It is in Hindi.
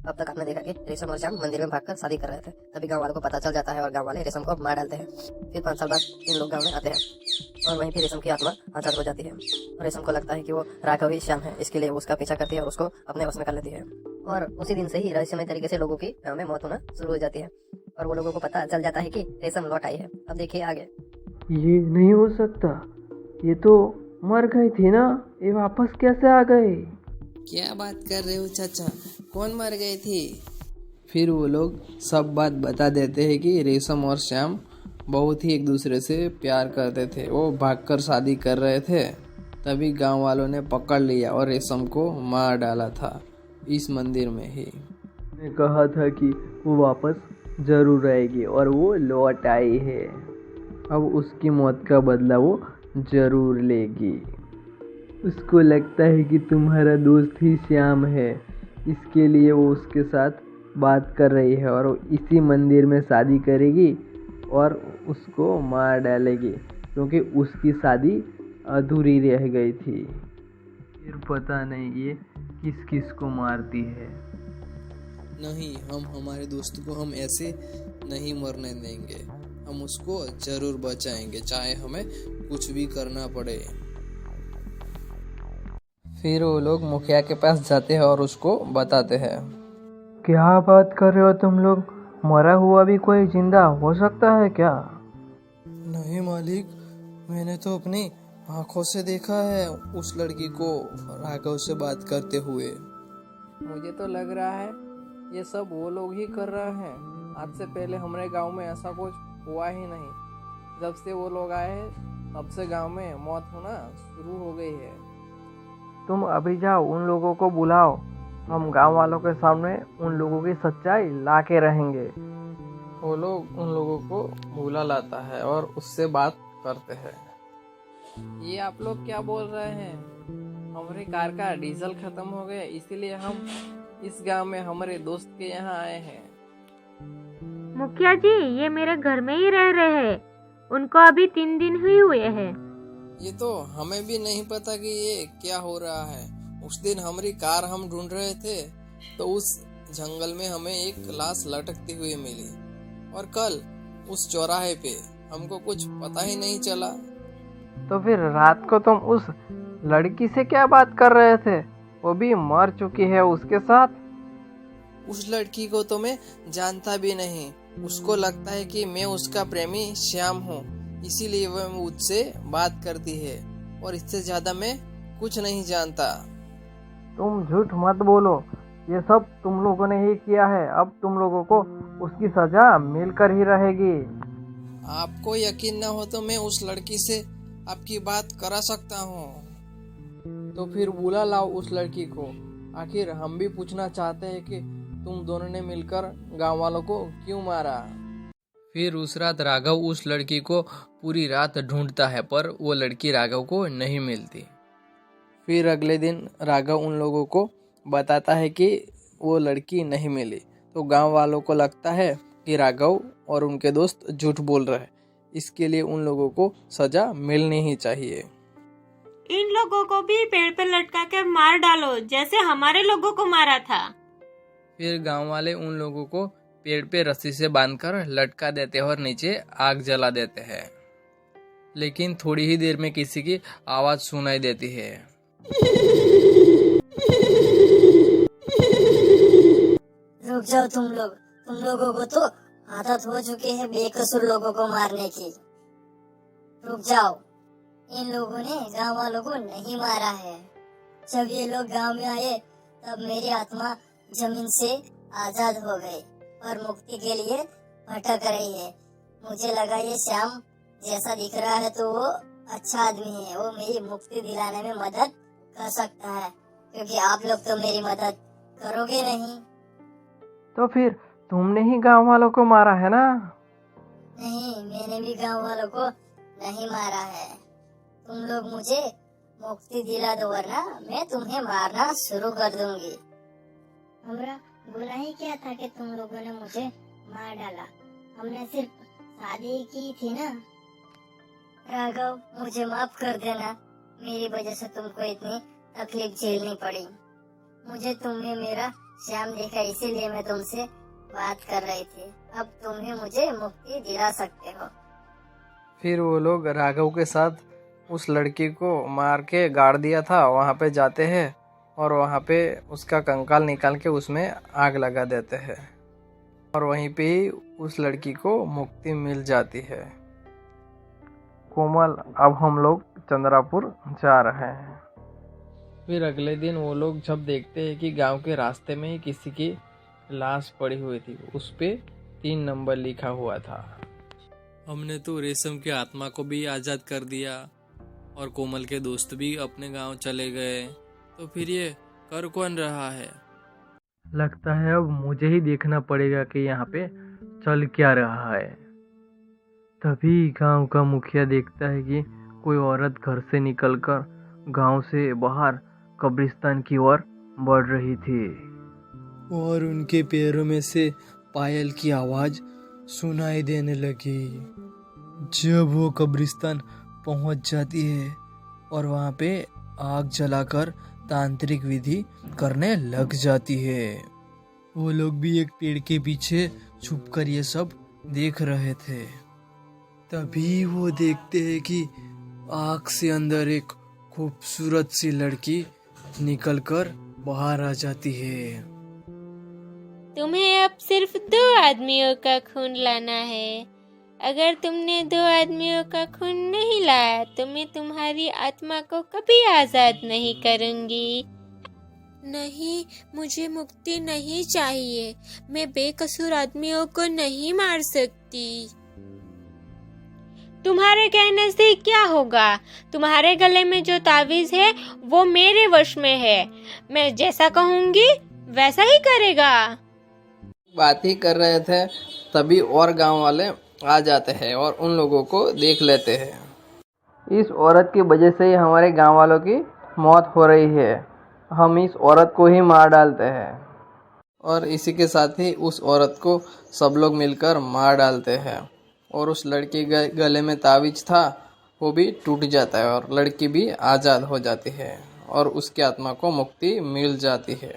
अब तक आपने देखा कि रेशम और श्याम मंदिर में भागकर शादी कर रहे थे। तभी गांव वालों को पता चल जाता है और गांव वाले रेशम को मार डालते हैं। फिर 5 साल बाद इन लोग गांव में आते हैं और वहीं फिर रेशम की आत्मा आजाद हो जाती है। रेशम को लगता है कि वो राघव ही श्याम है, इसके लिए वो उसका पीछा करती है और उसको अपने वश में कर लेती है। और उसी दिन से ही रहस्यमय तरीके से लोगों की गाँव में मौत होना शुरू हो जाती है और वो लोगों को पता चल जाता है कि रेशम लौट आई है। अब देखिए आगे। ये नहीं हो सकता, ये तो मर गई थी ना, ये वापस कैसे आ गए? क्या बात कर रहे हो चाचा, कौन मर गई थी? फिर वो लोग सब बात बता देते हैं कि रेशम और श्याम बहुत ही एक दूसरे से प्यार करते थे। वो भागकर शादी कर रहे थे, तभी गांव वालों ने पकड़ लिया और रेशम को मार डाला था इस मंदिर में ही। मैंने कहा था कि वो वापस जरूर आएगी और वो लौट आई है। अब उसकी मौत का बदला वो जरूर लेगी। उसको लगता है कि तुम्हारा दोस्त ही श्याम है, इसके लिए वो उसके साथ बात कर रही है और वो इसी मंदिर में शादी करेगी और उसको मार डालेगी क्योंकि उसकी शादी अधूरी रह गई थी। फिर पता नहीं ये किस किस को मारती है। नहीं, हम हमारे दोस्त को हम ऐसे नहीं मरने देंगे। हम उसको जरूर बचाएंगे, चाहे हमें कुछ भी करना पड़े। फिर वो लोग मुखिया के पास जाते हैं और उसको बताते हैं। क्या बात कर रहे हो तुम लोग? मरा हुआ भी कोई जिंदा हो सकता है क्या? नहीं मालिक, मैंने तो अपनी आंखों से देखा है उस लड़की को राघव से बात करते हुए। मुझे तो लग रहा है ये सब वो लोग ही कर रहे हैं। आज से पहले हमारे गांव में ऐसा कुछ हुआ ही नहीं। जब से वो लोग आए हैं तब से गांव में मौत होना शुरू हो गई है। तुम अभी जाओ, उन लोगों को बुलाओ। हम गांव वालों के सामने उन लोगों की सच्चाई ला के रहेंगे। वो लोग उन लोगों को बुला लाता है और उससे बात करते हैं। ये आप लोग क्या बोल रहे हैं? हमारी कार का डीजल खत्म हो गया, इसीलिए हम इस गांव में हमारे दोस्त के यहाँ आए हैं। मुखिया जी, ये मेरे घर में ही रह रहे हैं। उनको अभी 3 दिन ही हुए हैं। ये तो हमें भी नहीं पता कि ये क्या हो रहा है। उस दिन हमारी कार हम ढूंढ रहे थे तो उस जंगल में हमें एक लाश लटकती हुई मिली और कल उस चौराहे पे हमको कुछ पता ही नहीं चला। तो फिर रात को तुम उस लड़की से क्या बात कर रहे थे? वो भी मर चुकी है उसके साथ। उस लड़की को तो मैं जानता भी नहीं। उसको लगता है कि मैं उसका प्रेमी श्याम हूँ, इसीलिए वह मुझसे बात करती है और इससे ज्यादा मैं कुछ नहीं जानता। तुम झूठ मत बोलो, ये सब तुम लोगों ने ही किया है। अब तुम लोगों को उसकी सजा मिलकर ही रहेगी। आपको यकीन न हो तो मैं उस लड़की से आपकी बात करा सकता हूँ। तो फिर बुला लाओ उस लड़की को। आखिर हम भी पूछना चाहते हैं कि तुम दोनों ने मिलकर गांव वालों को क्यों मारा। फिर उस रात राघव उस लड़की को पूरी रात ढूंढता है पर वो लड़की राघव को नहीं मिलती। फिर अगले दिन राघव उन लोगों को बताता है कि वो लड़की नहीं मिली। तो गांव वालों को लगता है कि राघव और उनके दोस्त झूठ बोल रहे हैं, इसके लिए उन लोगों को सजा मिलनी ही चाहिए। इन लोगों को भी पेड़ पे लटका कर मार डालो, जैसे हमारे लोगों को मारा था। फिर गांव वाले उन लोगों को पेड़ पे रस्सी से बांधकर लटका देते हैं और नीचे आग जला देते हैं। लेकिन थोड़ी ही देर में किसी की आवाज सुनाई देती है। रुक जाओ तुम लोगों को तो आदत हो चुकी है बेकसूर लोगों को मारने की। रुक जाओ, इन लोगों ने गांव वालों को नहीं मारा है। जब ये लोग गांव में आए तब मेरी आत्मा जमीन से आजाद हो गई और मुक्ति के लिए भटक रही है। मुझे लगा ये श्याम जैसा दिख रहा है तो वो अच्छा आदमी है, वो मेरी मुक्ति दिलाने में मदद कर सकता है, क्योंकि आप लोग तो मेरी मदद करोगे नहीं। तो फिर तुमने ही गांव वालों को मारा है ना? नहीं, मैंने भी गांव वालों को नहीं मारा है। तुम लोग मुझे मुक्ति दिला दो वरना मैं तुम्हें मारना शुरू कर दूंगी। हमरा बुरा ही क्या था कि तुम लोगों ने मुझे मार डाला। हमने सिर्फ शादी की थी ना। राघव, मुझे माफ कर देना, मेरी वजह से तुमको इतनी तकलीफ झेलनी पड़ी। मुझे तुम में मेरा श्याम देखा, इसीलिए मैं तुमसे बात कर रही थी। अब तुम ही मुझे मुक्ति दिला सकते हो। फिर वो लोग राघव के साथ उस लड़की को मार के गाड़ दिया था वहाँ पे जाते हैं और वहाँ पे उसका कंकाल निकाल के उसमें आग लगा देते हैं और वहीं पे ही उस लड़की को मुक्ति मिल जाती है। कोमल, अब हम लोग चंद्रापुर जा रहे हैं। फिर अगले दिन वो लोग जब देखते हैं कि गांव के रास्ते में ही किसी की लाश पड़ी हुई थी, उस पे 3 नंबर लिखा हुआ था। हमने तो रेशम के आत्मा को भी आज़ाद कर दिया और कोमल के दोस्त भी अपने गांव चले गए, तो फिर ये कर कौन रहा है? लगता है अब मुझे ही देखना पड़ेगा कि यहाँ पे चल क्या रहा है। तभी गांव का मुखिया देखता है कि कोई औरत घर से निकलकर गांव से बाहर कब्रिस्तान की ओर बढ़ रही थी और उनके पैरों में से पायल की आवाज सुनाई देने लगी। जब वो कब्रिस्तान पहुंच जाती है और वहां पे आग जलाकर तांत्रिक विधि करने लग जाती है। वो लोग भी एक पेड़ के पीछे छुपकर ये सब देख रहे थे। तभी वो देखते हैं कि आग से अंदर एक खूबसूरत सी लड़की निकलकर बाहर आ जाती है। तुम्हें अब सिर्फ 2 आदमियों का खून लाना है। अगर तुमने 2 आदमियों का खून नहीं लाया तो मैं तुम्हारी आत्मा को कभी आजाद नहीं करूंगी। नहीं, मुझे मुक्ति नहीं चाहिए। मैं बेकसूर आदमियों को नहीं मार सकती। तुम्हारे कहने से क्या होगा? तुम्हारे गले में जो तावीज है वो मेरे वश में है। मैं जैसा कहूंगी वैसा ही करेगा। बात ही कर रहे थे तभी और गांव वाले आ जाते हैं और उन लोगों को देख लेते हैं। इस औरत की वजह से ही हमारे गांव वालों की मौत हो रही है। हम इस औरत को ही मार डालते हैं और इसी के साथ ही उस औरत को सब लोग मिलकर मार डालते हैं और उस लड़की के गले में तावीज था वो भी टूट जाता है और लड़की भी आज़ाद हो जाती है और उसकी आत्मा को मुक्ति मिल जाती है।